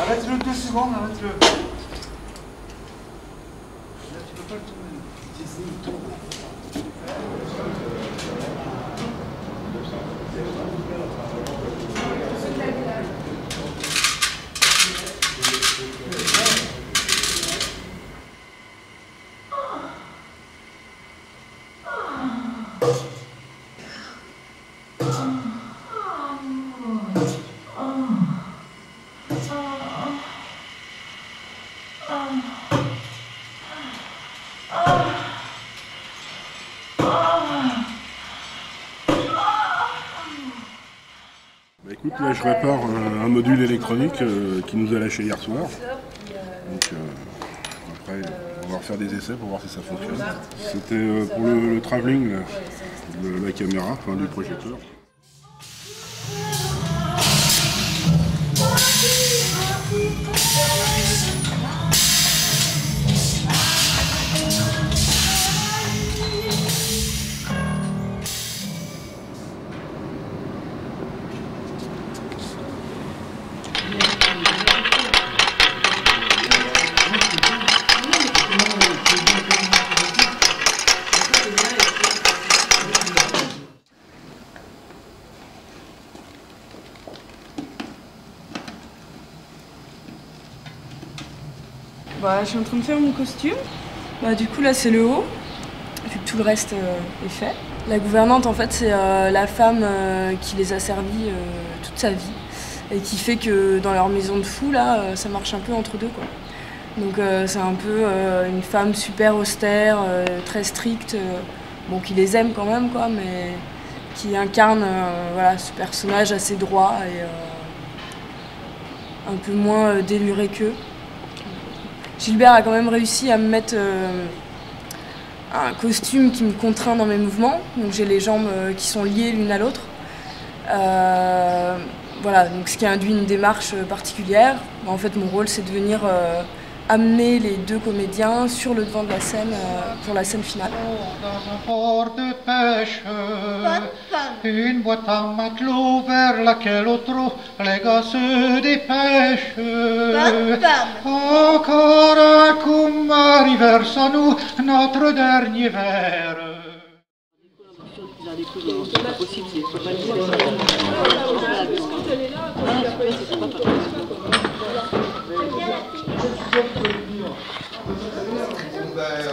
Arrête-le 2 secondes, arrête-le. Là, tu peux pas le tourner. Il tourne. Bah écoute, là je répare un module électronique qui nous a lâché hier soir. Donc après on va refaire des essais pour voir si ça fonctionne. C'était pour le travelling là, de la caméra, enfin du projecteur. Bah, je suis en train de faire mon costume. Bah, du coup, là, c'est le haut, vu que tout le reste est fait. La gouvernante, en fait, c'est la femme qui les a servis toute sa vie et qui fait que dans leur maison de fou, là, ça marche un peu entre deux, quoi. Donc, c'est un peu une femme super austère, très stricte, bon, qui les aime quand même, quoi, mais qui incarne voilà, ce personnage assez droit et un peu moins déluré qu'eux. Gilbert a quand même réussi à me mettre un costume qui me contraint dans mes mouvements. Donc j'ai les jambes qui sont liées l'une à l'autre. Voilà, donc ce qui induit une démarche particulière. En fait, mon rôle, c'est de venir amener les deux comédiens sur le devant de la scène pour la scène finale. Dans un port de pêche, une boîte à matelot vers laquelle au trot les gars se dépêchent. Encore un coup, Marie verse à nous notre dernier verre. C'est pas possible, c'est pas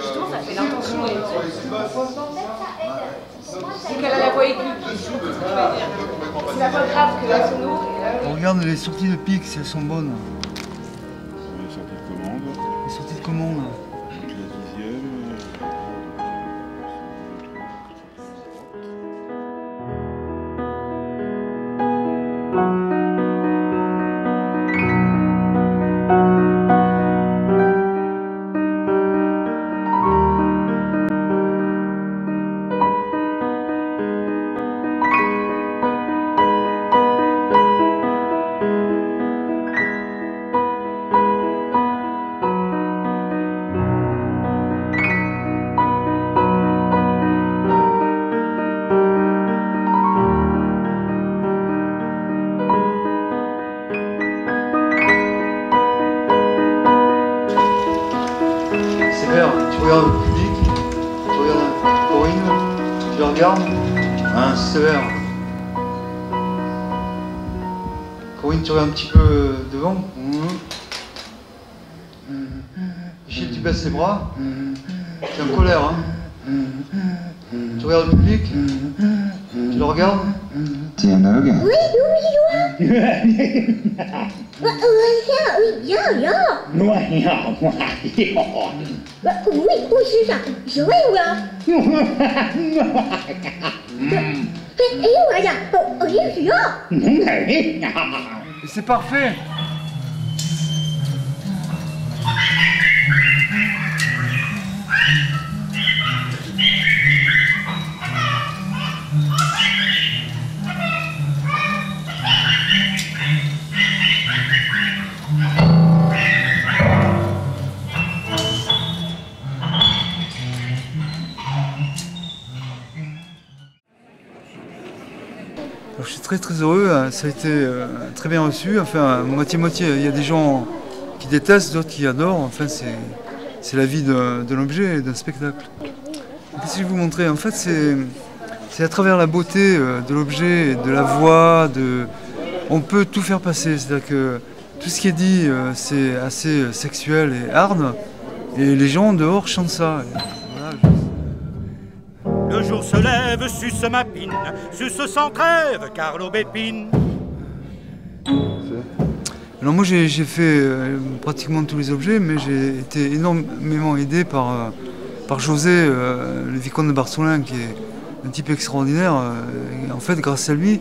Justement, ça fait l'intention. C'est qu'elle a la voix aiguë. C'est la voix grave que la sono. On regarde les sorties de pic, si elles sont bonnes. Les sorties de commande. Les sorties de commande. Donc la 10e. Tu regardes le public, tu regardes Corinne, tu la regardes, hein, sévère. Corinne, tu regardes un petit peu devant. Gilles, tu baisses les bras, tu es en colère. Hein. Tu regardes le public, tu le regardes. T'es un ogre? Oui, oui, oui. Oui, bien. Oui, oui, c'est ça. Je vais voir. C'est parfait. Alors, je suis très heureux, ça a été très bien reçu, enfin moitié-moitié. Il y a des gens qui détestent, d'autres qui adorent, enfin c'est la vie de l'objet et d'un spectacle. Qu'est-ce que je vais vous montrer? En fait c'est à travers la beauté de l'objet, de la voix, on peut tout faire passer, c'est-à-dire que tout ce qui est dit c'est assez sexuel et hard, et les gens dehors chantent ça. Le jour se lève, suce ma pine, suce sans trêve, Carlo Bépine. Alors moi j'ai fait pratiquement tous les objets, mais j'ai été énormément aidé par José, le vicomte de Bartholin, qui est un type extraordinaire. En fait, grâce à lui,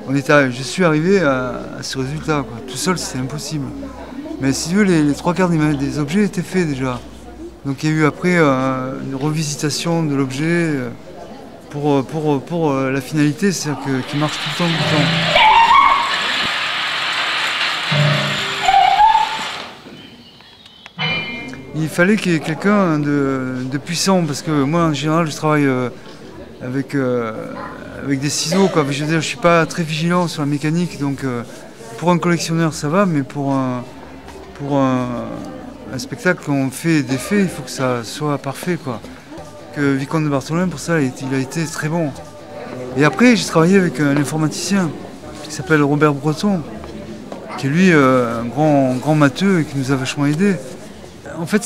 je suis arrivé à ce résultat, quoi. Tout seul, c'était impossible. Mais si tu veux, les trois quarts des objets étaient faits déjà. Donc il y a eu après une revisitation de l'objet pour la finalité, c'est-à-dire qu'il marche tout le temps. Il fallait qu'il y ait quelqu'un de puissant, parce que moi en général je travaille avec des ciseaux, quoi. Je veux dire, je suis pas très vigilant sur la mécanique, donc pour un collectionneur ça va, mais pour un spectacle, quand on fait des faits, il faut que ça soit parfait, quoi. Que Vicomte de Bartholin, pour ça, il a été très bon. Et après, j'ai travaillé avec un informaticien qui s'appelle Robert Breton, qui est lui un grand matheux et qui nous a vachement aidés. En fait,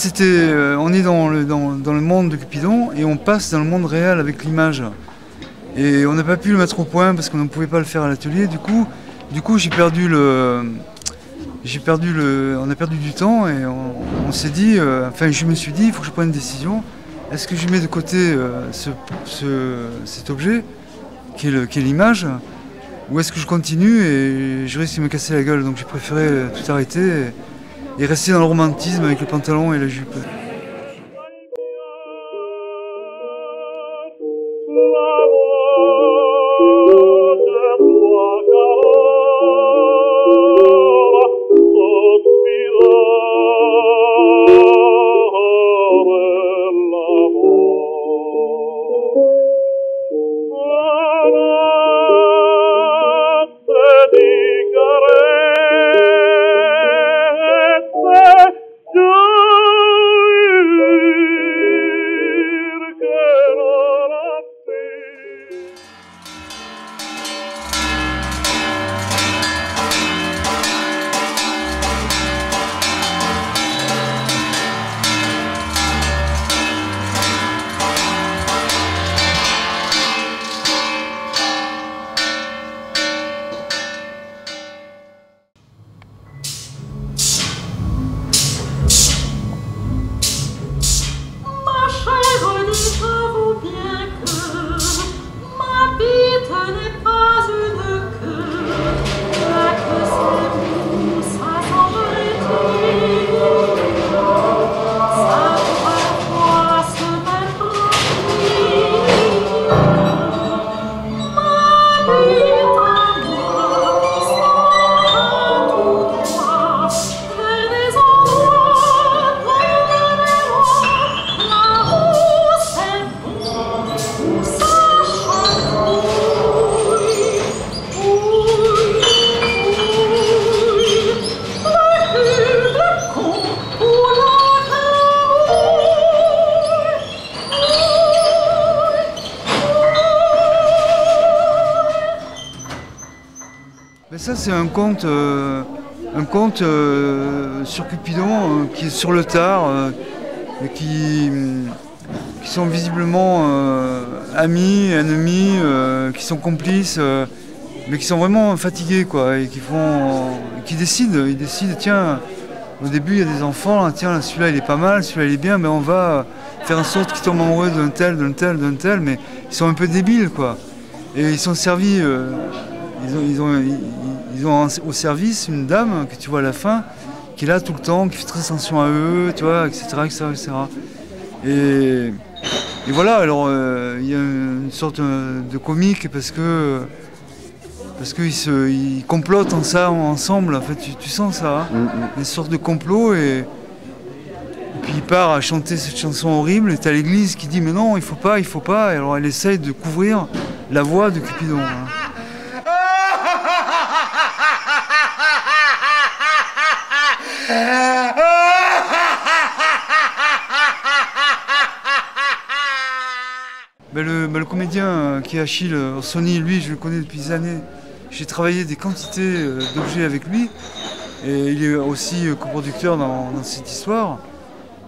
on est dans le monde de Cupidon et on passe dans le monde réel avec l'image. Et on n'a pas pu le mettre au point parce qu'on ne pouvait pas le faire à l'atelier. Du coup, on a perdu du temps et on s'est dit, je me suis dit, il faut que je prenne une décision. Est-ce que je mets de côté cet objet, qui est l'image, ou est-ce que je continue et je risque de me casser la gueule? Donc j'ai préféré tout arrêter et rester dans le romantisme avec le pantalon et la jupe. Ça c'est un conte sur Cupidon qui est sur le tard, et qui sont visiblement amis, ennemis, qui sont complices, mais qui sont vraiment fatigués, quoi, et qui décident, tiens, au début il y a des enfants, là, tiens, celui-là il est pas mal, celui-là il est bien, mais on va faire en sorte qu'ils tombent amoureux d'un tel, mais ils sont un peu débiles, quoi, et ils sont servis. Ils ont au service une dame que tu vois à la fin, qui est là tout le temps, qui fait très attention à eux, tu vois, etc. Et voilà, alors il y a une sorte de comique parce qu'ils complotent ensemble, en fait, tu sens ça, hein, une sorte de complot, et puis il part à chanter cette chanson horrible, et t'as l'église qui dit mais non, il faut pas, et alors elle essaye de couvrir la voix de Cupidon, hein. Le comédien qui est Achille Orsoni, lui, je le connais depuis des années. J'ai travaillé des quantités d'objets avec lui. Et il est aussi coproducteur dans cette histoire.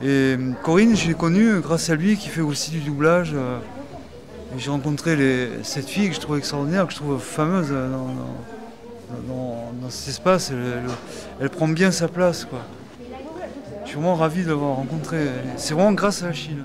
Et Corinne, je l'ai connue grâce à lui, qui fait aussi du doublage. Et j'ai rencontré cette fille que je trouve extraordinaire, que je trouve fameuse dans cet espace. Elle prend bien sa place, quoi. Je suis vraiment ravi de l'avoir rencontrée. C'est vraiment grâce à Achille.